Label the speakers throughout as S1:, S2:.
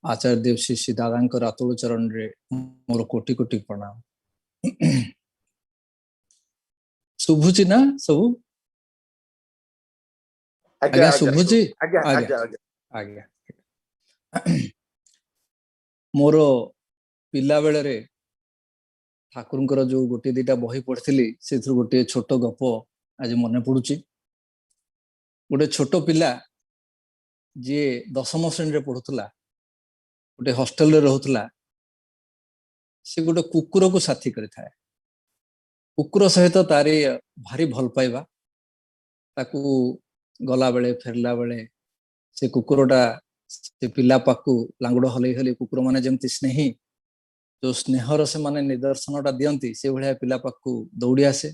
S1: आचार्य देव श्री दादा अतुल चरण रे मोर कोटि कोटि प्रणाम। शुभुची ना सब
S2: आज्ञा
S1: आज्ञा शुभुची
S2: आज्ञा
S1: आज्ञा
S2: आज्ञा
S1: आज्ञा मोर पिला बेले रे ठाकुर जो गोटे दीटा बही पढ़ी से गोटे छोट गप आज मन पड़ुची। गोटे छोट पिला जी 10वीं श्रेणी रे पढ़ुला गोटे हॉस्टल रे रहउतला से गोटे कुकुर को साथी करि थाए। कुकुर सहित तारी भारी भल पाइबा ताकू गला बेले फेरला बेले से कुकुरटा से पिला पाकू लांगुड़ हलई हलई कुकुर माने जेमती स्नेही जो स्नेहर से माने निदर्शनटा दियंती से भलिया पिला पाकू दौड़ी आसे।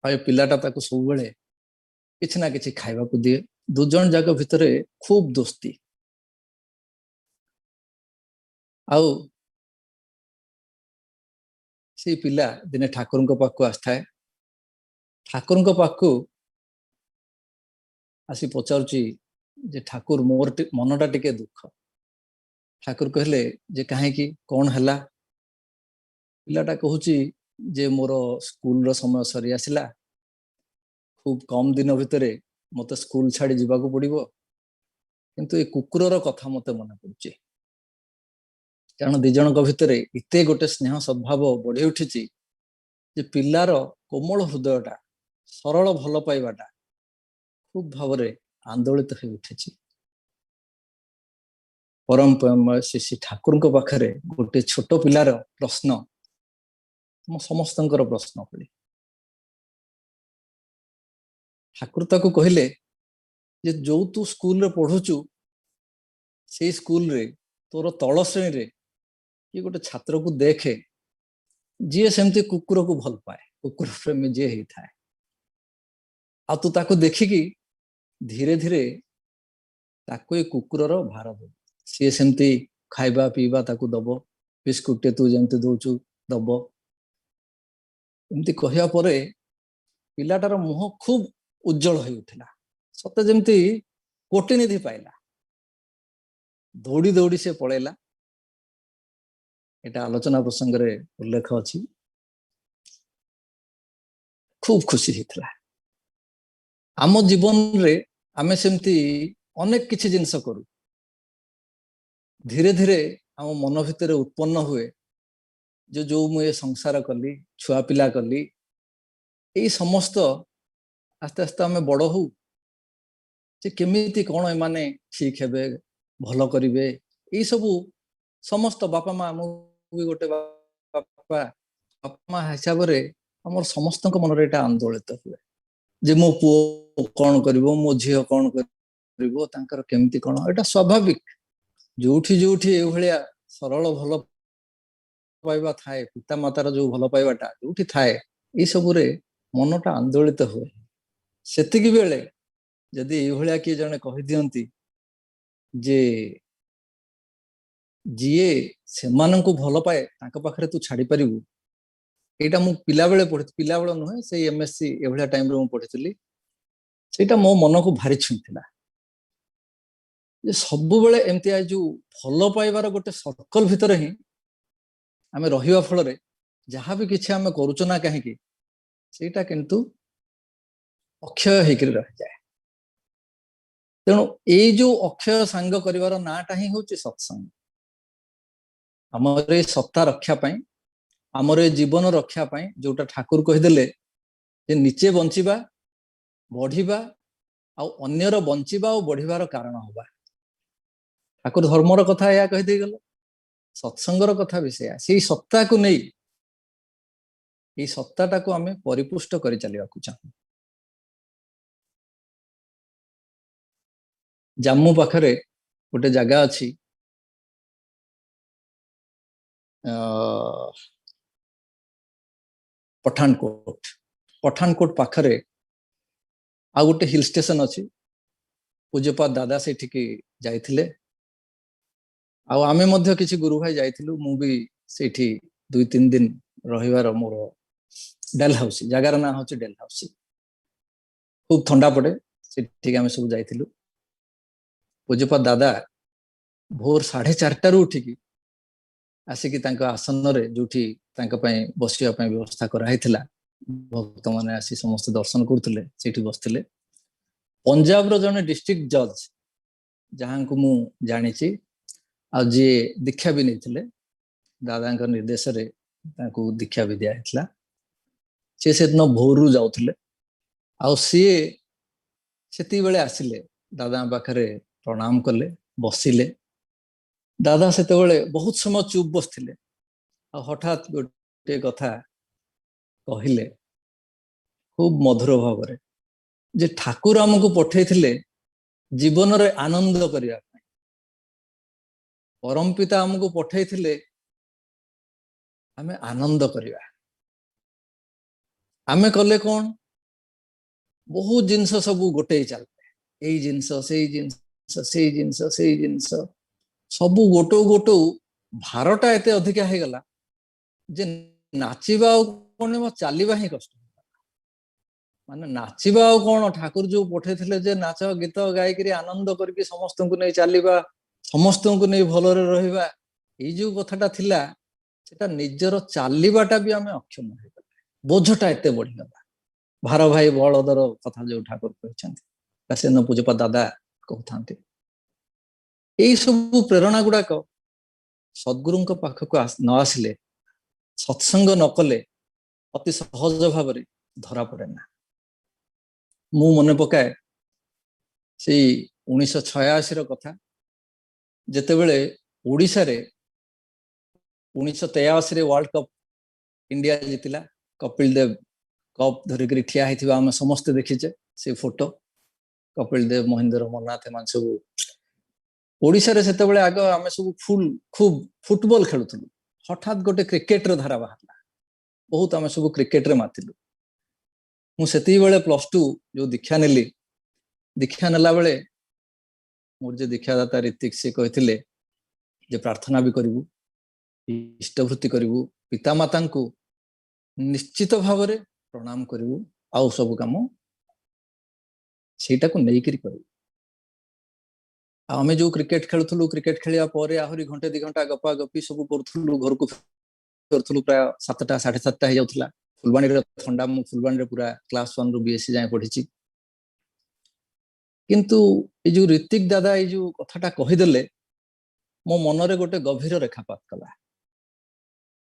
S1: आ पिलाटा ताकू सब बेले किछि ना किछि खाइबा को दिए। दु जन जाक भितरे खूब दोस्ती। आउ से पिला दिने ठाकुर पाखु आस्थाए। ठाकुर पाखु आसी पचारुची जे ठाकुर मोर मनटा टिके दुख। ठाकुर कहले जे काहे की कौन हला। पिलाटा कहूची जे मोर स्कूल रो समय सरी आसिला। खूब कम दिन भितरे मते स्कूल छाड़ी जीवाको पड़िबो किंतु ए कुकुर रो कथा मते मन पड़ुची। कारण दी जनक भितरे इते गोटे स्नेह सद्भाव बढ़ी उठिची जे पिलार कोमल हृदयटा सरल भल पाइबाटा खूब भावरे आंदोलित हो उठिची। परम प्रेममय श्री ठाकुर पाखरे गोटे छोट पिलार प्रश्न म समस्तंकर प्रश्न पड़ी। ठाकुर ताकू कहले जे जो तू स्कूल रे पढ़ुचु से स्कूल रे तोर तल श्रेणी रे कि गोटे छात्र को देखे जी सेमती कुकुर को भल पाए कुकुर प्रेमी जी ही थाए। आ तू ताकू देखिकी धीरे धीरे ताकू ए कुकुर रो भार दब। सी सेमती खाइबा पीबा ताकू दब बिस्कुट तू जमती दौचु दब। एमती कहिया परे पिलाटार मुह खूब उज्जवल हो उठिला सते जमती कोटिनिधि पाइला। दौड़ी दौड़ी से पळेला। एटा आलोचना प्रसंग रे उल्लेख अछि। खूब खुशी हितला। आम जीवन रे आमे सेमती अनेक किछि जिंस करू धीरे धीरे आम मन भितर उत्पन्न हुए जो जो मुझे संसार कली छुआ पिला कली यही समस्त आस्ते आस्ते आम बड़ हो केमिति कौन एमाने ठीक हेबे भल करिवे यही सबू समस्त बापा माँ भी गोटे बापा बापा माँ हिसाब से आम समस्त मन रे आंदोलित हुए जे मो पुओ कौन करिवो मो झियो कौन करिवो तांकर केमिति कौन एटा स्वाभाविक। जोठी जोठी ए भलिया सरल भल पाइबा थाए पिता मातार जो भल पाइबाटा जोठी थाए ए सबुरे मनटा आंदोलित हुए। सेतिकी बेले जदि ए भलिया कि जने कहि दियंती जे जीए सेमानंकु भल पाए तांका पाखरे तू छाड़ी परिबु एटा मु पिला बेले पढि पिला बेले नुहे से एमएससी ए भलिया टाइम रे मु पढितली सेटा मो मन को भारी छुंथिला जे सब बेले एमती आ जो भल पाइबार गोटे सर्कल भितर ही आमे रहिबा फल रे जहाँ भी किछि आमे करूच ना काहे सेटा किंतु अक्षय हेकरि रह जाए। तेणु ए जो अक्षय सांग करिवार नाटा ही होची सत्संग। हमर ए सत्ता रक्षा पाई हमर ए जीवन रक्षा पाई जोटा ठाकुर कहिदेले जे निचे बंचिबा बढ़िबा आ अन्यर बंचिबा और बढ़िबार कारण होबा। ठाकुर धर्मर कथा या कहि दे गलो सत्संगर कथा भी से सत्ता को नहीं ये सत्ताटा को आमे परिपुष्ट करि चलिबा को चाहू। जम्मू पाखरे गोटे जगह अच्छी पठानकोट पठानकोट पाखरे आ गोटे हिल स्टेशन अच्छी पूज्यपाद दादा से जाइथिले आउ आमे मध्य किछि गुरु भाई जाइथिलु मु भी सेठी 2-3 दिन रहिवार मोर डेल हाउस जगार ना होची डेल हाउस खूब ठंडा पड़े से आमे सब जाइथिलु। पूज्यपाद दादा भोर 4:30 उठिकी आसिकी आसन रे जोठी बसिया व्यवस्था कराई भक्त मैंने आसी समस्त दर्शन करुले से बसते पंजाब रो जने डिस्ट्रिक्ट जज जहां को मु जानी आ जी दीक्षा भी नहीं दादा निर्देश रे दीक्षा भी दिया सी से दिन भोर जाऊले आ सी से बेले आसिले दादा पाखे प्रणाम कले बसिले दादा से बहुत समय चुप बसते हठात गोटे कथा कहले खूब मधुर भाव जे ठाकुर आमको पठे जीवन रे आनंद करने परम पिता आमको पठे आमे आनंद करवा आमे कले कौन बहुत जिनस सब गोटे चलते यही जिनस से जिनस सब गोटो गोटो भारटा एते अधिका हो गला जे नाचिबा कौन चलवा ही कष्ट माने नाचिबा कौन ठाकुर जो पठे जे नाच गीत गायक आनंद करके समस्त को नहीं चलवा समस्त को नहीं भलरे रहिबा ये जो कथाटा थिला सेटा निजर चलवाटा भी आम अक्षम हो बोझटा एत बढ़ीगला भार भाई बलदर कथा जो ठाकुर कहते न पूजपा दादा कहते यही सब प्रेरणा गुड़ाक सद्गुरु पाखक न आसिले सत्संग न कले अति सहज भाव धरा पड़े ना मु मन पकाए से 1986 कथा जेते बेले ओडिशा रे 1983 world cup India जीतिला Kapil Dev cup धरिक ठिया होता आम समस्ते देखीचे से photo Kapil Dev Mahendra manat M सब ओडिशा रे सेते बेले आग आम सब खूब फुटबॉल खेलुलु हठात गोटे क्रिकेट रो धारा बाहरला बहुत आम सब क्रिकेट रे मातिलु मुझे +2 जो दीक्षा नेली दीक्षा नेला बेले मोर जे दीक्षादाता ऋतिक से कहते जे प्रार्थना भी करू इष्टवृत्ति करू पिता माता को निश्चित भाव में प्रणाम करू आउ सब कम सेटा को लेकर करू आमे जो क्रिकेट खेलुलु क्रिकेट खेलिया पर आहरी घंटे 2 घंटा गपा गपी सब करूँ घर को करूँ प्राय 7टा 7:30 हो जाता फुलवाणी ठंडा मु फुलवाणी पूरा क्लास 1 रु बीएससी जाए पढ़ी किंतु ये जो ऋतिक दादा ये जो कथाटा कहीदेले मो मनरे गोटे गभीर रेखापात कला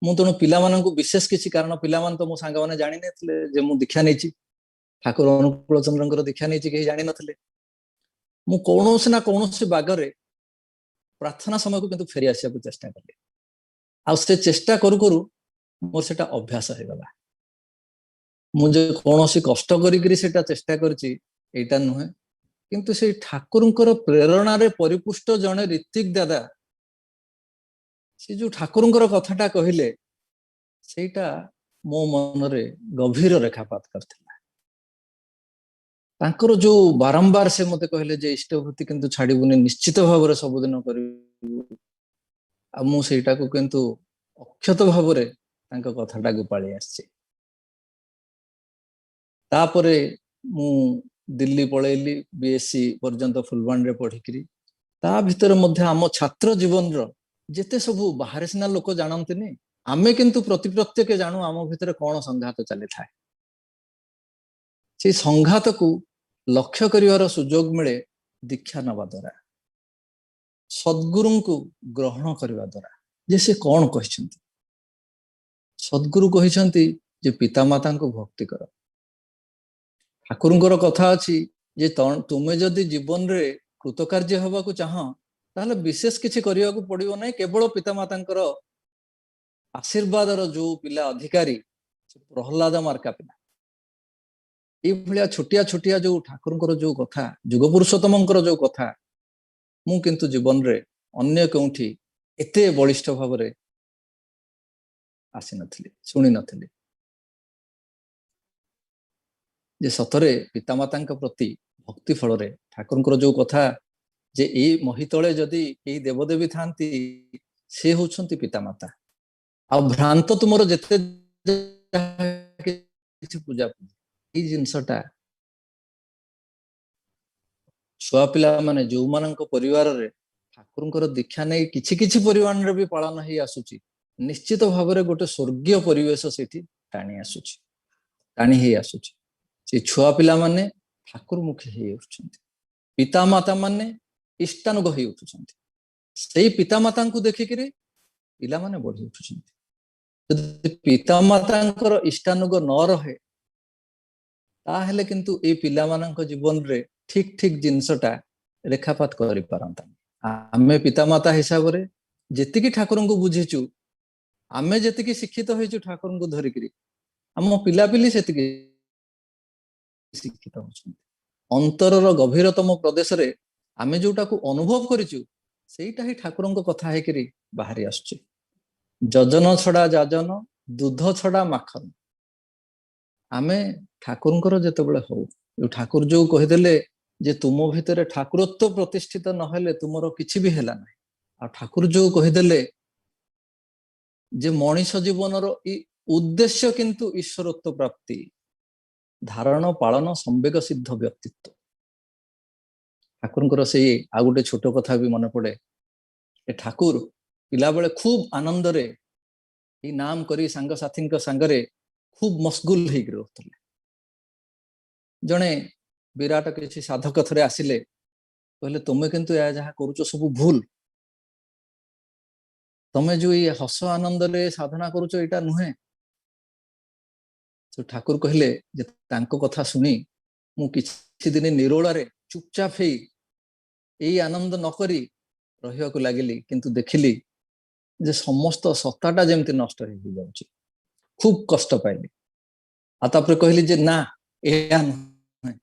S1: मु तेणु पिला विशेष किसी कारण पिला तो मो सांग मैंने जानी जे मु दीक्षा नहीं ठाकुर अनुकूल चंद्र दीक्षा नहीं कहीं जानी नथिले मु कौनसी ना कौनसी बागरे प्रार्थना समय को किंतु फेरी आसिया चेष्टा कली आ से चेष्टा करू करू मोर सेटा अभ्यास हो गला मुझे कौन सी कष्ट करी सेटा चेष्टा करची एटा नुहे किंतु से ठाकुरंकर प्रेरणा रे परिपुष्ट जने ऋतिक दादा से जो ठाकुरंकर कथाटा कहले सेटा मो मन रे गभीर रेखापात करथिला तांकर जो बारंबार से मते कहले जे इष्टवृत्ति किंतु छाड़ीबुनी निश्चित भाव रे सब दिन करिबु आ मु सेटा को किंतु अक्षत भाव रे तांका कथाटा को पाळी आछि तापरे मु दिल्ली पळैली बीएससी पर्यंत फुलवाणी रे पढ़िकरी ता भितर मध्य आम छात्र जीवन रो जेते सब बाहर सिना लोक जानते आमे किंतु प्रत्येक जानू आम भितर कौन संघात चली था से संघात को लक्ष्य करिवार सुजोग मिले दीक्षा नवा द्वारा सद्गुरु को ग्रहण करने द्वारा जे से कौन कहते सद्गुरु कहते जे पिता माता को भक्ति कर ठाकुरंकर कथा अच्छी जे तुम्हें जदि जीवन रे कृतकार्य हवा को चाह ताहले विशेष किसी करने को पड़ो ना केवल पिता माता आशीर्वाद जो पिला अधिकारी प्रहलाद मार्का पिला ये छोटिया छोटिया जो ठाकुरंकर जो कथा जुग पुरुषोत्तम जो कथा मु किंतु जीवन रे अन्य कौटी एते बलिष्ठ भाव रे आसी नथिली सुनी नथिली जे सतरे पिता माता प्रति भक्ति फल रे ठाकुरंकर जो कथा जे ए महितले जदि कई देवदेवी थांती से होछंती पिता माता आ भ्रांत तुमर जेते पूजा ये जिनसटा छुआ पिला माने जो मानक परिवार रे ଠାକୁରଙ୍କର ଦୀକ୍ଷା ନେଇ କିଛି କିଛି ପରିମାଣରେ ବି ପାଳନ ହେଇ ଆସୁଛି, ନିଶ୍ଚିତ ଭାବରେ ଗୋଟେ ସ୍ୱର୍ଗୀୟ ପରିବେଶ ସେଠି ଟାଣି ହେଇ ଆସୁଛି। ସେ ଛୁଆ ପିଲାମାନେ ଠାକୁରମୁଖୀ ହେଇ ଆସୁଛନ୍ତି, ପିତାମାତା ମାନେ ଇଷ୍ଟାନୁଗ ହେଇ ଉଠୁଛନ୍ତି। ସେଇ ପିତାମାତାଙ୍କୁ ଦେଖିକିରି ପିଲାମାନେ ବଢି ଉଠୁଛନ୍ତି। ଯଦି ପିତାମାତାଙ୍କର ଇଷ୍ଟାନୁଗ ନ ରହେ ତାହେଲେ କିନ୍ତୁ ଏଇ ପିଲାମାନଙ୍କ ଜୀବନରେ ଠିକ ଠିକ ଜିନିଷଟା ରେଖାପାତ କରିପାରନ୍ତାନି। ଆମେ ପିତାମାତା ହିସାବରେ ଯେତିକି ଠାକୁରଙ୍କୁ ବୁଝିଛୁ, ଆମେ ଯେତିକି ଶିକ୍ଷିତ ହେଇଛୁ ଠାକୁରଙ୍କୁ ଧରିକିରି, ଆମ ପିଲାପିଲି ସେତିକି ଶିକ୍ଷିତ ହଉଛନ୍ତି। ଅନ୍ତରର ଗଭୀରତମ ପ୍ରଦେଶରେ ଆମେ ଯୋଉଟାକୁ ଅନୁଭବ କରିଛୁ ସେଇଟା ହିଁ ଠାକୁରଙ୍କ କଥା ହେଇକିରି ବାହାରି ଆସୁଛି। ଯଜନ ଛଡା ଯାଜନ, ଦୁଧ ଛଡା ମାଖନ। ଆମେ ଠାକୁରଙ୍କର ଯେତେବେଳେ ହଉ, ଠାକୁର ଯୋଉ କହିଦେଲେ ଯେ ତୁମ ଭିତରେ ଠାକୁରତ୍ୱ ପ୍ରତିଷ୍ଠିତ ନହେଲେ ତୁମର କିଛି ବି ହେଲା ନାହିଁ। ଆଉ ଠାକୁର ଯୋଉ କହିଦେଲେ ଯେ ମଣିଷ ଜୀବନର ଉଦ୍ଦେଶ୍ୟ କିନ୍ତୁ ଈଶ୍ୱରତ୍ୱ ପ୍ରାପ୍ତି, ଧାରଣ ପାଳନ ସମ୍ବେଗ ସିଦ୍ଧ ବ୍ୟକ୍ତିତ୍ୱ। ଠାକୁରଙ୍କର ସେଇ ଆଉ ଗୋଟେ ଛୋଟ କଥା ବି ମନେ ପଡେ। ଏ ଠାକୁର ପିଲାବେଳେ ଖୁବ ଆନନ୍ଦରେ ଏଇ ନାମ କରି ସାଙ୍ଗସାଥୀଙ୍କ ସାଙ୍ଗରେ ଖୁବ ମସଗୁଲ ହେଇକି ରହୁଥିଲେ। ଜଣେ ବିରାଟ କିଛି ସାଧକ ଥରେ ଆସିଲେ, କହିଲେ ତୁମେ କିନ୍ତୁ ଏହା ଯାହା କରୁଛ ସବୁ ଭୁଲ। ତମେ ଯୋଉ ଏଇ ହସ ଆନନ୍ଦରେ ସାଧନା କରୁଛ ଏଇଟା ନୁହେଁ। ଠାକୁର କହିଲେ ଯେ ତାଙ୍କ କଥା ଶୁଣି ମୁଁ କିଛି ଦିନ ନିରୋଳାରେ ଚୁପଚାପ ହେଇ ଏଇ ଆନନ୍ଦ ନକରି ରହିବାକୁ ଲାଗିଲି, କିନ୍ତୁ ଦେଖିଲି ଯେ ସମସ୍ତ ସତ୍ତାଟା ଯେମିତି ନଷ୍ଟ ହେଇଯାଉଛି। ଖୁବ କଷ୍ଟ ପାଇଲି। ଆଉ ତାପରେ କହିଲି ଯେ ନା, ଏହା ନୁହେଁ,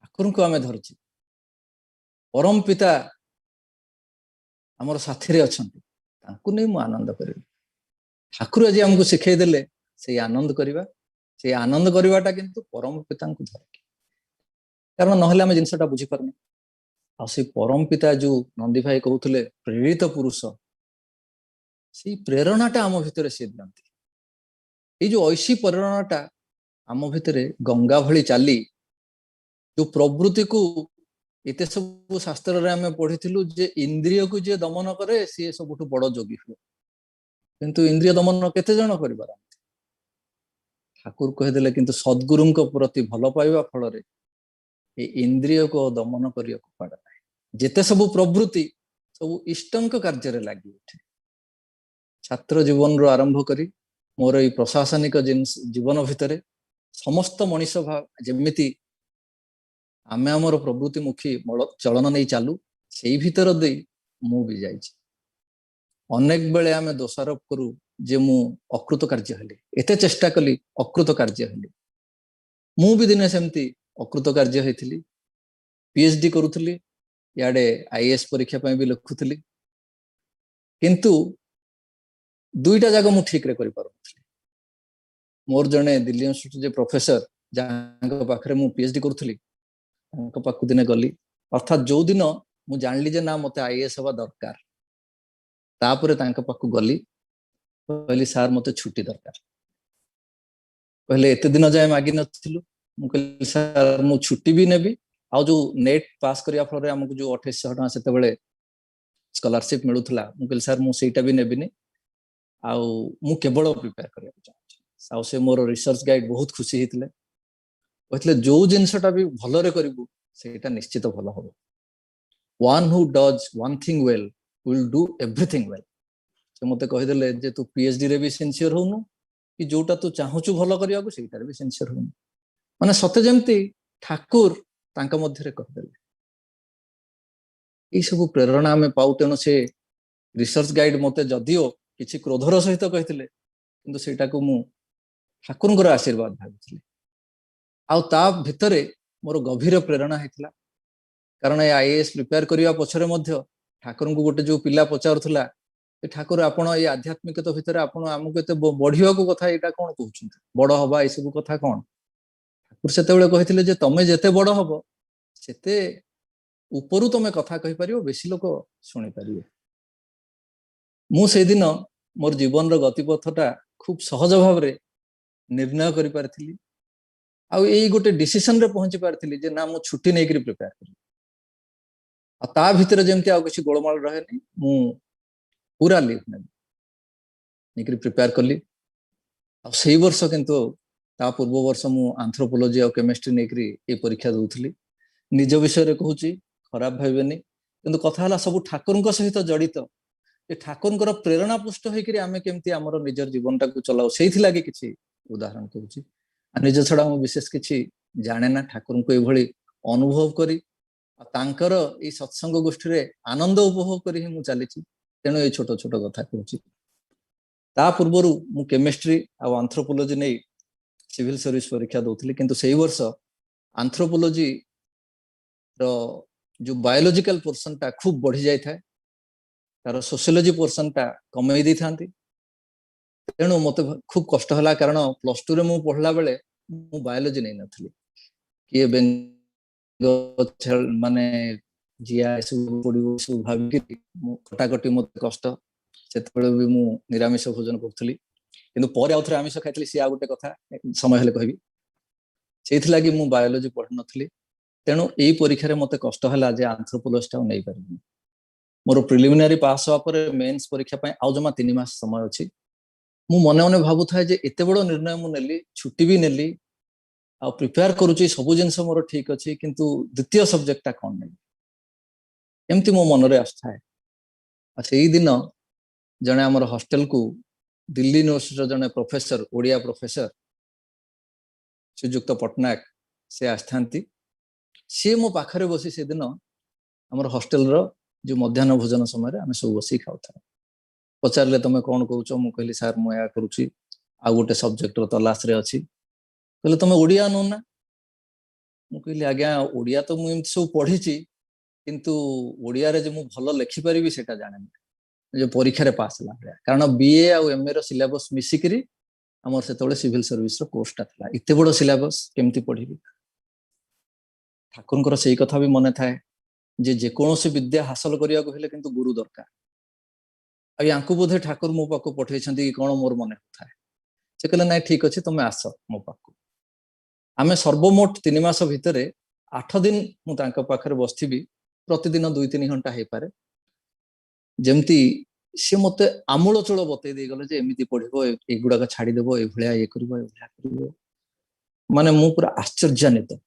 S1: ଠାକୁରଙ୍କୁ ଆମେ ଧରୁଛୁ, ପରମ ପିତା ଆମର ସାଥିରେ ଅଛନ୍ତି, ତାଙ୍କୁ ନେଇ ମୁଁ ଆନନ୍ଦ କରିବି। ଠାକୁର ଆଜି ଆମକୁ ଶିଖେଇ ଦେଲେ ସେଇ ଆନନ୍ଦ କରିବା। ସେଇ ଆନନ୍ଦ କରିବାଟା କିନ୍ତୁ ପରମ ପିତାଙ୍କୁ ଧରିକି, କାରଣ ନହେଲେ ଆମେ ଜିନିଷଟା ବୁଝିପାରୁନି। ଆଉ ସେଇ ପରମ ପିତା ଯୋଉ ନନ୍ଦୀ ଭାଇ କହୁଥିଲେ ପ୍ରେରିତ ପୁରୁଷ, ସେଇ ପ୍ରେରଣାଟା ଆମ ଭିତରେ ସିଏ ଦିଅନ୍ତି। ଏଇ ଯୋଉ ଐଶୀ ପ୍ରେରଣାଟା ଆମ ଭିତରେ ଗଙ୍ଗା ଭଳି ଚାଲି ଯୋଉ ପ୍ରବୃତ୍ତିକୁ, ଏତେ ସବୁ ଶାସ୍ତ୍ରରେ ଆମେ ପଢିଥିଲୁ ଯେ ଇନ୍ଦ୍ରିୟକୁ ଯିଏ ଦମନ କରେ ସିଏ ସବୁଠୁ ବଡ ଯୋଗୀ ହୁଏ, କିନ୍ତୁ ଇନ୍ଦ୍ରିୟ ଦମନ କେତେ ଜଣ କରିପାରନ୍ତି? ଠାକୁର କହିଦେଲେ କିନ୍ତୁ ସଦ୍ଗୁରୁଙ୍କ ପ୍ରତି ଭଲ ପାଇବା ଫଳରେ ଏ ଇନ୍ଦ୍ରିୟକୁ ଦମନ କରିବାକୁ ପଡେ ନାହିଁ। ଯେତେ ସବୁ ପ୍ରବୃତ୍ତି ସବୁ ଇଷ୍ଟଙ୍କ କାର୍ଯ୍ୟରେ ଲାଗି ଉଠେ। ଛାତ୍ର ଜୀବନରୁ ଆରମ୍ଭ କରି ମୋର ଏଇ ପ୍ରଶାସନିକ ଜୀବନ ଭିତରେ ସମସ୍ତ ମଣିଷ ଯେମିତି ଆମେ ଆମର ପ୍ରବୃତ୍ତିମୁଖୀ ଚଳନ ନେଇ ଚାଲୁ, ସେଇ ଭିତର ଦେଇ ମୁଁ ବି ଯାଇଛି। ଅନେକ ବେଳେ ଆମେ ଦୋଷାରୋପ କରୁ ଯେ ମୁଁ ଅକୃତ କାର୍ଯ୍ୟ ହେଲି, ଏତେ ଚେଷ୍ଟା କଲି ଅକୃତ କାର୍ଯ୍ୟ ହେଲି। ମୁଁ ବି ଦିନେ ସେମିତି ଅକୃତ କାର୍ଯ୍ୟ ହେଇଥିଲି। ପିଏଚଡି କରୁଥିଲି, ଇଆଡେ ଆଇଏଏସ୍ ପରୀକ୍ଷା ପାଇଁ ବି ଲେଖୁଥିଲି, କିନ୍ତୁ ଦୁଇଟା ଯାକ ମୁଁ ଠିକରେ କରିପାରୁନଥିଲି। ମୋର ଜଣେ ଦିଲ୍ଲୀ ୟୁନିଭର୍ସିଟି ପ୍ରଫେସର ଯାହାଙ୍କ ପାଖରେ ମୁଁ ପିଏଚଡି କରୁଥିଲି, ତାଙ୍କ ପାଖକୁ ଦିନେ ଗଲି। ଅର୍ଥାତ୍ ଯୋଉ ଦିନ ମୁଁ ଜାଣିଲି ଯେ ନା ମତେ ଆଇଏଏସ୍ ହବା ଦରକାର, ତାପରେ ତାଙ୍କ ପାଖକୁ ଗଲି, କହିଲି ସାର୍ ମତେ ଛୁଟି ଦରକାର। କହିଲେ ଏତେ ଦିନ ଯାଏ ମାଗି ନଥିଲୁ? ମୁଁ କହିଲି ସାର୍ ମୁଁ ଛୁଟି ବି ନେବି, ଆଉ ଯୋଉ ନେଟ୍ ପାସ୍ କରିବା ଫଳରେ ଆମକୁ ଯୋଉ 2800 ଟଙ୍କା ସେତେବେଳେ ସ୍କଲାରସିପ ମିଳୁଥିଲା, ମୁଁ କହିଲି ସାର୍ ମୁଁ ସେଇଟା ବି ନେବିନି, ଆଉ ମୁଁ କେବଳ ପ୍ରିପେୟାର କରିବାକୁ ଚାହୁଁଛି। ଆଉ ସେ ମୋର ରିସର୍ଚ୍ଚ ଗାଇଡ ବହୁତ ଖୁସି ହେଇଥିଲେ, କହିଥିଲେ ଯୋଉ ଜିନିଷଟା ବି ଭଲରେ କରିବୁ ସେଇଟା ନିଶ୍ଚିତ ଭଲ ହବ। one who does one thing well will do everything well। ସେ ମତେ କହିଦେଲେ ଯେ ତୁ ପିଏଚଡି ରେ ବି ସିନସିୟର ହଉନୁ, କି ଯୋଉଟା ତୁ ଚାହୁଁଛୁ ଭଲ କରିବାକୁ ସେଇଟାରେ ବି ସିନସିୟର ହଉନୁ। ମାନେ ସତେ ଯେମିତି ଠାକୁର ତାଙ୍କ ମଧ୍ୟରେ କହିଦେଲେ। ଏଇ ସବୁ ପ୍ରେରଣା ଆମେ ପାଉ। ତେଣୁ ସେ ରିସର୍ଚ୍ଚ ଗାଇଡ ମତେ ଯଦିଓ କିଛି କ୍ରୋଧର ସହିତ କହିଥିଲେ, କିନ୍ତୁ ସେଇଟାକୁ ମୁଁ ଠାକୁରଙ୍କର ଆଶୀର୍ବାଦ ଭାବିଥିଲି। ଆଉ ତା ଭିତରେ ମୋର ଗଭୀର ପ୍ରେରଣା ହେଇଥିଲା, କାରଣ ଏ ଆଇଏଏସ୍ ପ୍ରିପେୟାର କରିବା ପଛରେ ମଧ୍ୟ ଠାକୁରଙ୍କୁ ଗୋଟେ ଯୋଉ ପିଲା ପଚାରୁଥିଲା, ଠାକୁର ଆପଣ ଏଇ ଆଧ୍ୟାତ୍ମିକତା ଭିତରେ ଆପଣ ଆମକୁ ଏତେ ବଢିବାକୁ କଥା ଏଇଟା କଣ କହୁଛନ୍ତି, ବଡ ହବା ଏଇସବୁ କଥା କଣ? ଠାକୁର ସେତେବେଳେ କହିଥିଲେ ଯେ ତମେ ଯେତେ ବଡ ହବ ସେତେ ଉପରୁ ତମେ କଥା କହିପାରିବ, ବେଶୀ ଲୋକ ଶୁଣିପାରିବେ। ମୁଁ ସେଇଦିନ ମୋର ଜୀବନର ଗତିପଥଟା ଖୁବ ସହଜ ଭାବରେ ନିର୍ଣ୍ଣୟ କରିପାରିଥିଲି, ଆଉ ଏଇ ଗୋଟେ ଡିସିସନରେ ପହଞ୍ଚି ପାରିଥିଲି ଯେ ନା ମୁଁ ଛୁଟି ନେଇକରି ପ୍ରିପେୟାର କରିବି। ता भितर जमती आउ किसी गोलमाल रहे नहीं मु पूरा लीव नेकरी प्रिपेयर कली आ सेई वर्ष किंतु ता पूर्व वर्ष मु एंथ्रोपोलॉजी और केमिस्ट्री नेकरी ए परीक्षा दउथली निज विषय रे कहूची खराब भाइबेनी किंतु कथा हला सब ठाकुरଙ୍କ सहित जड़ित ए ठाकुरଙ୍କର प्रेरणा पुष्ट होइकरी आमे केमती हमर निजर जीवनटा को चलाओ सेइथि लागि किछि उदाहरण कहूची आ निज छडा मु विशेष किछि जाने ना ठाकुरଙ୍କୁ ए भଳି अनुभव करी तांकर ए सत्संग गोष्ठी रे आनंद उपभोग करी मु चलीछि तेणु ए छोट छोट कथा कहूची ता पूर्वरु मु केमिस्ट्री आ एंथ्रोपोलॉजी नै सिविल सर्विस परीक्षा दउथली किंतु सेई वर्ष एंथ्रोपोलॉजी रो जो बायोलॉजिकल पोर्शन ता खूब बढ़ी जाय थाए तार सोशियोलॉजी पोर्शन ता कमई दी थांती तेणु मते खूब कष्ट हला कारण प्लस 2 रे मु पढला बेले मु बायोलॉजी नै नथली कि माने जिया सब पड़ो सब भाविक कटाकटी मत कष्ट से भी मु निरामिष भोजन करूली किंतु पर आउ थे आमिष खाई सी आ गोटे कथा समय हेले कहबी से लगी मु बायोलॉजी पढ़ नथली तेणु यही परीक्षा मत कष्ट है जे एंथ्रोपोलॉजी नहीं पारि मोर प्रिलिमिनारी पास हुआ पर मेन्स परीक्षा आउ जमा 3 मास समय अच्छी मु मने मने भावु था जे एते बड़ निर्णय मु नेली छुट्टी भी नेली आ प्रिपेयर करूची सब जिनस मोर ठीक अच्छी किंतु द्वितीय सब्जेक्टा कौन नहीं एमती मो मन रे आस्था है से दिन जने आमर हॉस्टल को दिल्ली यूनिवर्सिटी जने प्रोफेसर ओडिया प्रोफेसर श्रीजुक्त पट्टनायक से आस्थांती सी मो पाखरे बसी से दिन आमर हॉस्टल रो जो मध्याह्न भोजन समय आम सब बस खाऊ पचारे तुम कौन करुच मु कहली सार मु या करुची आ गोटे सब्जेक्ट तलाश रे अच्छी कहले तुम ओडिया नु ना मु कहली आज्ञा ओडिया तो मु सब पढ़ी किंतु ओडिया रे जे मु भल लिखि परिबी सेटा जाने जो परीक्षा रे पास ला कारण बीए आ एमए रो सिलेबस मिसिकरी हमर सेतोले सिविल सर्विस रो कोर्सटा थला इते बडो सिलेबस केमती पढिबी ठाकुरଙ୍କର सेई कथा भी मने थाए जे कोनोसी विद्या हासिल करिया को हेले किंतु गुरु दरकार आ यांकु बोधे ठाकुर मो पाको पठै छथि कि कोन मोर मने थाए से कहले नै ठीक अछि तुमे आस मो पाको आमे सर्वमोट 3 मास भितरे 8 दिन मु तांका पाखरे बसथिबी प्रतिदिन 2-3 घंटा हे पारे जेमती से मते आमूल चूल बतई दे गले जे एमिति पढ़िबो एगुडा छाड़ी देबो ए भलिया ए करिबो माने मु पूरा आश्चर्यान्वित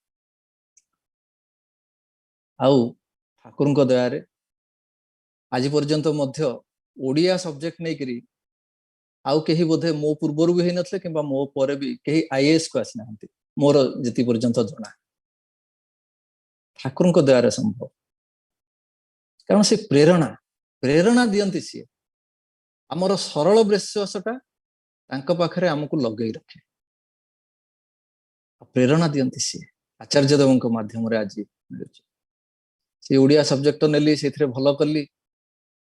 S1: आउ ठाकुरଙ୍କ दयारे आज पर्यंत मध्य ओडिया सब्जेक्ट नै करी आउ केही बोधे मो पूर्वरु भी नथले किबा मो परे भी केही आईएएस को आसी नाहंती मोर जति पर्यंत जना ठाकुरଙ୍କ दयारे संभव कारण से प्रेरणा दियंती सी आमर सरल विश्वासटा तांका पाखरे हमकु लगई रखे प्रेरणा दियंती सी आचार्य देवଙ୍କ माध्यम रे आज से ओडिया सब्जेक्ट नेली सेथरे भलो करली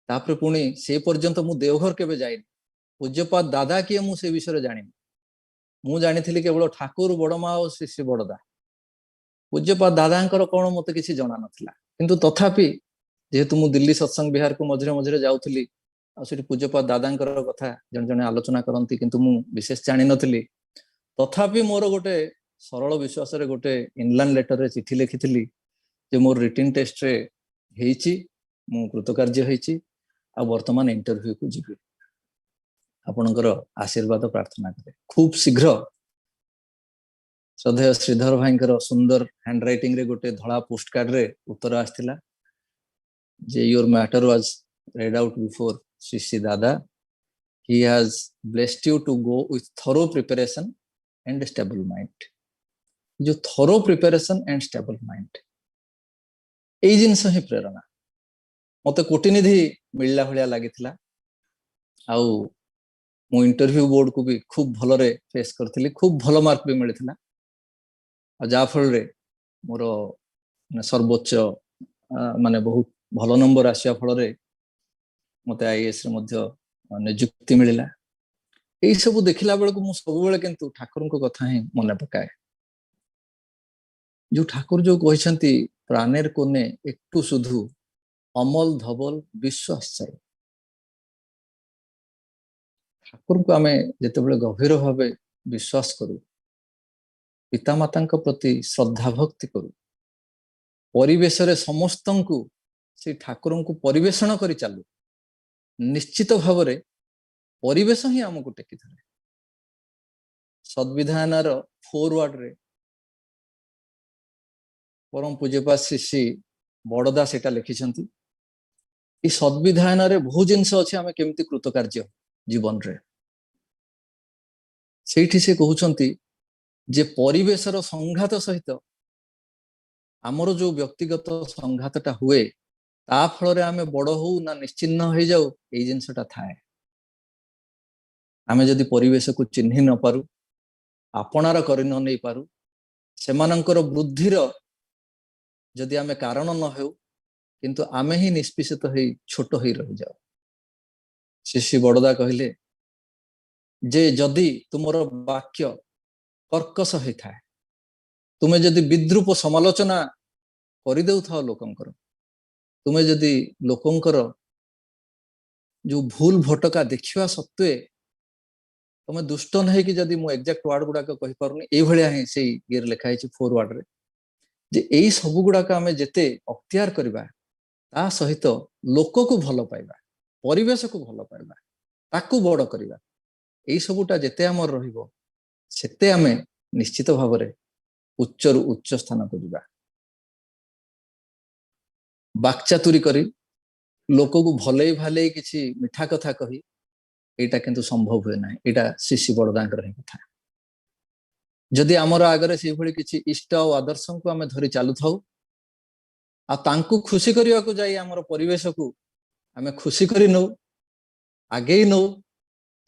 S1: तापर पुणी से पर्यंत मु देवघर केबे जाइनी पूज्यपाद दादा किए मु से विषय जानी मु जानी केवल ठाकुर बड़मा और श्री श्री बड़दा पूज्यपाद दादांकर कौन मत किसी जना नथिला किंतु तथापि जेहेतु मु दिल्ली सत्संग बिहार को मझे मझे जाऊली आठ पूज्यपाद दादांकर कथा जन जने आलोचना करती किंतु मु विशेष जानी नथिली तथापि मोर गोटे सरल विश्वास रे गोटे इनलाइन लेटर रे चिठी लिखिथिली जे मोर रिटन टेस्ट रे हेइची मु कृतकार्य हेइची आ वर्तमान इंटरव्यू को जीवी आपनकर आशीर्वाद प्रार्थना करे खूब शीघ्र श्रद्धेय श्रीधर भाईंकर सुंदर हैंड राइटिंग रे गोटे धड़ा पोस्ट कार्ड रे उत्तर आस्थिला जे your matter was read out before Sri Dada. He has blessed you to go with thorough preparation and stable mind. जो thorough preparation and stable mind. एई जिनस ही प्रेरणा मते कोटिनिधि मिलला भलिया लागिथिला आउ मो इंटरव्यू बोर्ड को भी खूब भलो रे फेस करथिली खूब भलो मार्क भी मिलिथिला आ जा फल रे मोर सर्वोच्च माने बहुत भलो नंबर आसिया फल रे मते आईएएस रे मध्य नियुक्ति मिलिला एई सब देखिला बेले को मु सब बेले किंतु ठाकुरଙ୍କ कथा ही मने पकाए जो ठाकुर जो कहिसंती प्राणेर कोने एकटू सुधु अमल धवल विश्वास चाहे ठाकुर को आमे जेते बेले गभीर भावे विश्वास करू पिता माता प्रति श्रद्धा भक्ति करू परिवेश रे समस्तंकु से ठाकुर को परिवेषण कर चालू निश्चित भाव परिवेश ही आमको टेकी धरे सद्विधान फोरवर्ड रे परम पूज्यपाद श्री श्री बड़दा से लिखिं सद्विधान बहुत जिनस अच्छे आम केमती कृतकार्य जीवन रे से कहते जे परिवेशर संघात सहित आमर जो व्यक्तिगत संघातटा हुए ता फल आम बड़ हो ना निश्चिन्न हो जाऊ ये जिनसटा थाए आम जदि परिवेश को चिन्ह न पारू आपणार कर नहीं पारू सेमानंकर वृद्धिर जदि आम कारण न हो किंतु आमे ही निष्पिषित हो छोट हो रही जाओ श्री बड़दा कहले जे जदि तुमर वाक्य कर्कश होता है तुम्हें जदि विद्रूप समालोचना करदेउ था लोकंकर तुम्हें जदि लोकंकर जो भूल भटका देखा सत्वे तुम्हें दुष्ट नहीं कि जदि मु एक्जाक्ट वर्ड गुड़ाक कहि पारुनी ए भलिया ही से ये लिखा है फोरवर्ड रे जे एई सब गुड़ाक आमे जेते अख्तियार करबा ता सहित लोक को भल पाइबा परिवेश को भल पाइबा ताकू बड़ करबा एई सबुटा जेते हमर रहिबो सेते आमे निश्चित भाव रे उच्च रु उच्च स्थान को जिबा बाकचातुरी करी लोक को भले भाले किछि मिठा कथा कही एटा किंतु संभव हुए ना एटा शिशि बड़दांकर ही कथा जदि आमर आगरे से भली किछि इष्ट और आदर्श को आमे धरि चालू थाउ आ तांकु खुशी करिया को जाई आमर परिवेश को आमे खुशी करी नौ आगे नौ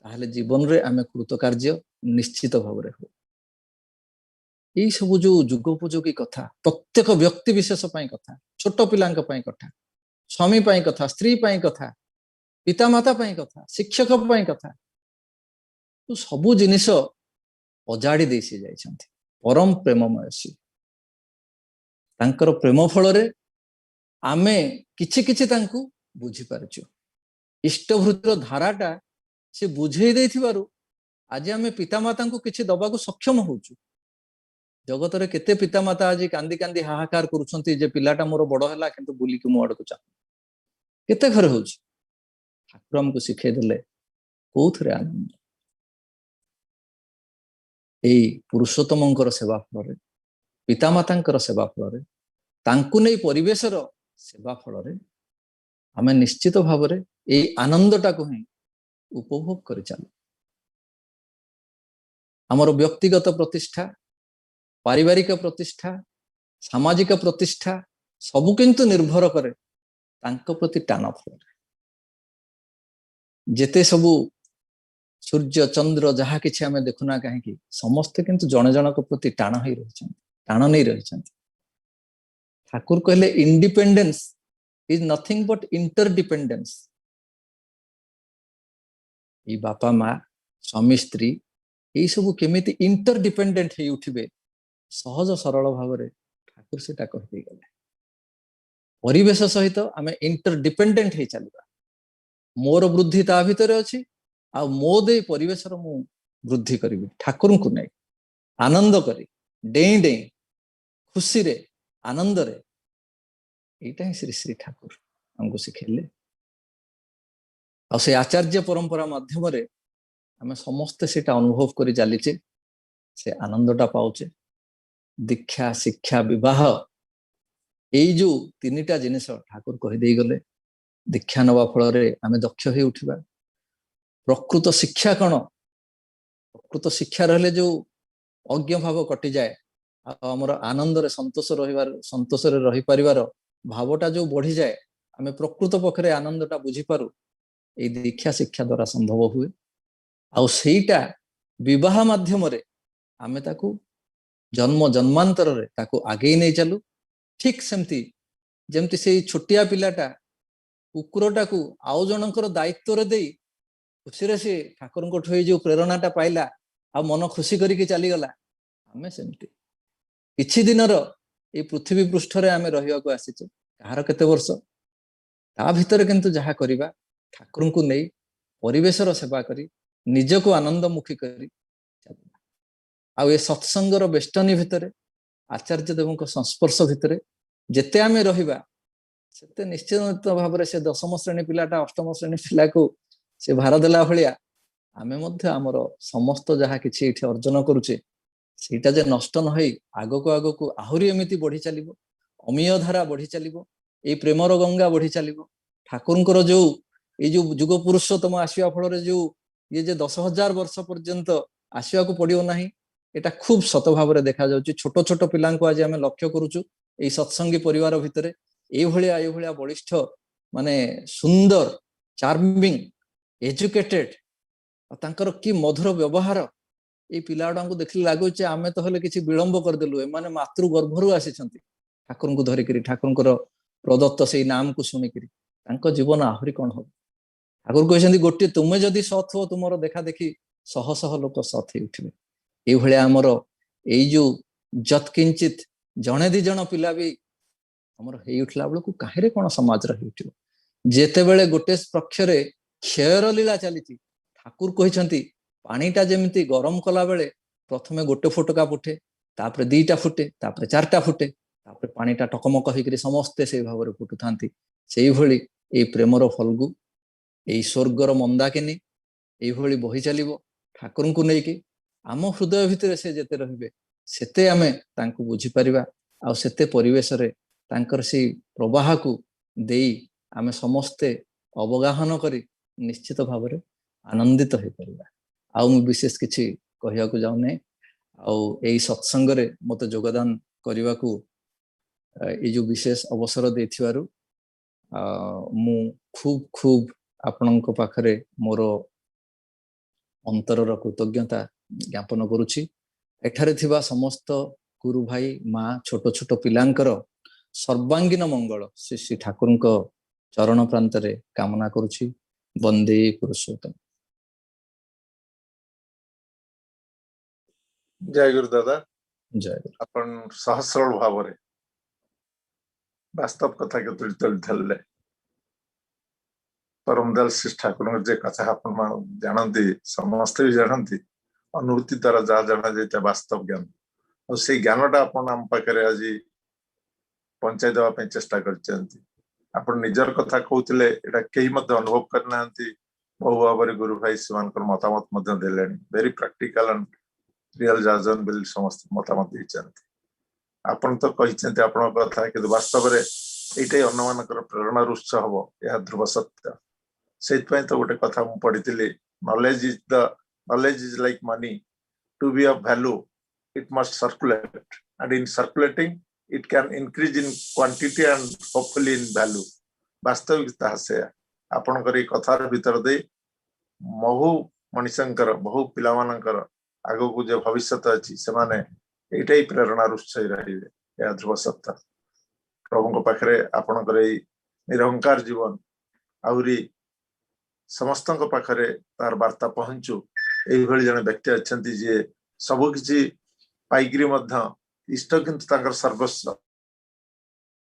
S1: ताहले जीवन रे आमे कृतकार्य निश्चित भाव रे हो यही सब जो जुगोपयोगी कथा प्रत्येक व्यक्ति विशेष पाई कथा छोट पिलांक पाई कथा स्वामी पाई कथा स्त्री पाई कथा पितामाता पाई कथा शिक्षक पाई कथा तो सबु जिनिस अजाड़ी दे सी जाइछन्ति परम प्रेममय सी तांकर प्रेम फल रे आमे किछि किछि तांकु बुझी पारछु इष्टभृतिर धाराटा से बुझेई देथिबारु आज आमे पितामाता को किछि दबाकू सक्षम होउछु जगत रे केते पितामाता आज कांदी कांदी हाहाकार करूछन्ति जे पिलाटा मोर बड़ हैला किंतु बुली के मो आडकू चा केते घर होउछु ठाकुर हमको शिखे देले कोथरे आनंद एई पुरुषोत्तमंकर सेवा फल रे पितामातांकर सेवा फल रे तांकु नै परिवेशर सेवा फल रे आमे निश्चित भाव रे एई आनंदटा को ही उपभोग करि चालू हमर व्यक्तिगत प्रतिष्ठा पारिवारिक प्रतिष्ठा सामाजिक प्रतिष्ठा सबु किंतु निर्भर करे तांको प्रति टाण फल जेते सबु सूर्य चंद्र जहा किछि आमे देखुना काहे समस्ते किंतु जन जनक प्रति टाण होई रहिछन टाण नै रहिछन ठाकुर कहले independence is nothing but interdependence ई बापा माँ स्वामी स्त्री यही सब केमिति इंटरडिपेंडेंट हे उठिबे सहज सरल भाव रे ठाकुर सेटा कहि दे गले परिवेश सहित आमे इंटरडिपेंडेंट हे चलबा मोर वृद्धि ता भितरे अछि आ मो दे परिवेश रो मु वृद्धि करिवि ठाकुर को नै आनंद करी डेई डेई खुशी रे आनंद रे एटा ही श्री श्री ठाकुर हमको सिखेले आ से आचार्य परंपरा माध्यम रे आमे समस्त सेटा अनुभव करी चलीचे से आनंदटा पाउचे दीक्षा शिक्षा विवाह यही जो तीनिटा जिनिस ठाकुर कहि दे गले दीक्षा नवा फल रे आमे दक्ष हे उठिबा प्रकृत शिक्षा कण प्रकृत शिक्षा रहले जो अज्ञ भाव कटि जाए आमर आनंद रे संतोष रे रही परिवार भावटा जो बढ़ी जाए आमे प्रकृत पखरे आनंदटा बुझी पारू ए दीक्षा शिक्षा द्वारा संभव हुए आउ सेटा विवाह माध्यम रे आमे ताकू जन्म जन्मांतर रे ताकू आगे नहीं चलू ठीक सेमती जेमती से छोटिया पिलाटा कुकुरटा को आउ जनकर दायित्व रे देई खुशी रे से ठाकुर को ठोई जो प्रेरणाटा पाइला आ मन खुशी करिके चली गला आमे सेमती किछि दिनर ए पृथ्वी पृष्ठ रे आमे रहिवा को आसीचे कहार केते वर्ष ता भितर किंतु जहा करिबा ठाकुर को नहीं परिवेशर सेवा करी निज को आनंदमुखी करी आ ए सत्संगर बेष्टनी भितर आचार्य देव संस्पर्श भितर जेते आमे रहिबा ସେତେ ନିଶ୍ଚିତ ଭାବରେ ସେ 10ମ ଶ୍ରେଣୀ ପିଲାଟା 8ମ ଶ୍ରେଣୀ ପିଲାକୁ ସେ ଭାର ଦେଲା ଭଳିଆ ଆମେ ମଧ୍ୟ ଆମର ସମସ୍ତ ଯାହା କିଛି ଏଠି ଅର୍ଜନ କରୁଛେ ସେଇଟା ଯେ ନଷ୍ଟ ନ ହେଇ ଆଗକୁ ଆଗକୁ ଆହୁରି ଏମିତି ବଢି ଚାଲିବ, ଅମୀୟ ଧାରା ବଢି ଚାଲିବ, ଏଇ ପ୍ରେମର ଗଙ୍ଗା ବଢି ଚାଲିବ। ଠାକୁରଙ୍କର ଯୋଉ ଏଇ ଯୋଉ ଯୁଗ ପୁରୁଷୋତ୍ତମ ଆସିବା ଫଳରେ ଯୋଉ ଇଏ ଯେ 10,000 ବର୍ଷ ପର୍ଯ୍ୟନ୍ତ ଆସିବାକୁ ପଡିବ ନାହିଁ, ଏଟା ଖୁବ ସତ ଭାବରେ ଦେଖାଯାଉଛି। ଛୋଟ ଛୋଟ ପିଲାଙ୍କୁ ଆଜି ଆମେ ଲକ୍ଷ୍ୟ କରୁଛୁ ଏଇ ସତ୍ସଙ୍ଗୀ ପରିବାର ଭିତରେ, ଏଇଭଳିଆ ବଳିଷ୍ଠ ମାନେ ସୁନ୍ଦର ଚାର୍ମିଂ ଏଜୁକେଟେଡ, ତାଙ୍କର କି ମଧୁର ବ୍ୟବହାର। ଏଇ ପିଲା ଗୁଡାଙ୍କୁ ଦେଖିଲେ ଲାଗୁଛି ଆମେ ତ ହେଲେ କିଛି ବିଳମ୍ବ କରିଦେଲୁ, ଏମାନେ ମାତୃ ଗର୍ଭରୁ ଆସିଛନ୍ତି ଠାକୁରଙ୍କୁ ଧରିକିରି, ଠାକୁରଙ୍କର ପ୍ରଦତ୍ତ ସେଇ ନାମକୁ ଶୁଣିକିରି ତାଙ୍କ ଜୀବନ ଆହୁରି କଣ ହବ। ଠାକୁର କହିଛନ୍ତି ଗୋଟିଏ ତୁମେ ଯଦି ସତ୍ ହୁଅ ତୁମର ଦେଖା ଦେଖି ଶହ ଶହ ଲୋକ ସତ୍ ହେଇ ଉଠିବେ। ଏଇଭଳିଆ ଆମର ଏଇ ଯୋଉ ଯତ୍କିଞ୍ଚିତ ଜଣେ ଦି ଜଣ ପିଲା ବି ଆମର ହେଇ ଉଠିଲା ବେଳକୁ କାହିଁରେ କଣ ସମାଜର ହେଇଉଠିବ। ଯେତେବେଳେ ଗୋଟେ ପକ୍ଷରେ କ୍ଷୟର ଲୀଳା ଚାଲିଛି, ଠାକୁର କହିଛନ୍ତି ପାଣିଟା ଯେମିତି ଗରମ କଲା ବେଳେ ପ୍ରଥମେ ଗୋଟେ ଫୋଟକା ଫୁଟେ, ତାପରେ 2ଟା ଫୁଟେ, ତାପରେ 4ଟା ଫୁଟେ, ତାପରେ ପାଣିଟା ଟକମକ ହେଇକିରି ସମସ୍ତେ ସେଇ ଭାବରେ ଫୁଟୁଥାନ୍ତି। ସେଇଭଳି ଏଇ ପ୍ରେମର ଫଲ୍ଗୁ, ଏଇ ସ୍ୱର୍ଗର ମନ୍ଦାକିନୀ ଏଇଭଳି ବହି ଚାଲିବ ଠାକୁରଙ୍କୁ ନେଇକି। ଆମ ହୃଦୟ ଭିତରେ ସେ ଯେତେ ରହିବେ ସେତେ ଆମେ ତାଙ୍କୁ ବୁଝିପାରିବା, ଆଉ ସେତେ ପରିବେଶରେ ତାଙ୍କର ସେଇ ପ୍ରବାହକୁ ଦେଇ ଆମେ ସମସ୍ତେ ଅବଗାହନ କରି ନିଶ୍ଚିତ ଭାବରେ ଆନନ୍ଦିତ ହେଇପାରିବା। ଆଉ ମୁଁ ବିଶେଷ କିଛି କହିବାକୁ ଯାଉନାହିଁ। ଆଉ ଏଇ ସତ୍ସଙ୍ଗରେ ମୋତେ ଯୋଗଦାନ କରିବାକୁ ଏଇ ଯୋଉ ବିଶେଷ ଅବସର ଦେଇଥିବାରୁ ମୁଁ ଖୁବ ଆପଣଙ୍କ ପାଖରେ ମୋର ଅନ୍ତରର କୃତଜ୍ଞତା ଜ୍ଞାପନ କରୁଛି। ଏଠାରେ ଥିବା ସମସ୍ତ ଗୁରୁ ଭାଇ ମା ଛୋଟ ଛୋଟ ପିଲାଙ୍କର ସର୍ବାଙ୍ଗୀନ ମଙ୍ଗଳ ଶ୍ରୀ ଶ୍ରୀ ଠାକୁରଙ୍କ ଚରଣ ପ୍ରାନ୍ତରେ କାମନା କରୁଛି। ବନ୍ଦେ ପୁରୁଷୋତ୍ତମ।
S2: ଜୟ ଗୁରୁ ଦାଦା।
S1: ଜୟ ଗୁରୁ।
S2: ଆପଣ ସହଜ ସରଳ ଭାବରେ ବାସ୍ତବ କଥା के तुले परमदयाल श्री ठाकुर जे कथा आपण जानती समस्ते भी जानती अनुभूति द्वारा जहाँ जाना जाता वास्तव ज्ञान और से ज्ञानटा आपण आम पाखे आज पहुंचाई देवाई चेष्टा कर निजर कथा कहते कहीं अनुभव करना बहु भाव गुरु भाई से मतामत देले वेरी प्रैक्टिकल एंड रियल जाजन बिल समस्त मतामत आपण तो कहते आपण कथा कि वास्तव में यही अन्य प्रेरणा उत्स हम यह ध्रुव सत्य से तो गोटे कथा मुझे पढ़ी knowledge is like money to be of value it must circulate and in circulating it can increase in quantity and hopefully in value वास्तविकता से आपणकर कथार भीतर दे बहु मनीषंकर बहु पिला मानकर आगो को जो भविष्य अच्छी से माने यही प्रेरणा उत्स रही यह ध्रुव सत्य प्रभु पाखे आपणकर निरहंकार जीवन आहरी समस्त पाखे तार वार्ता पहुंचू यही जन व्यक्ति अच्छा जी सबकि पाइक इष्ट किंतु सर्वस्व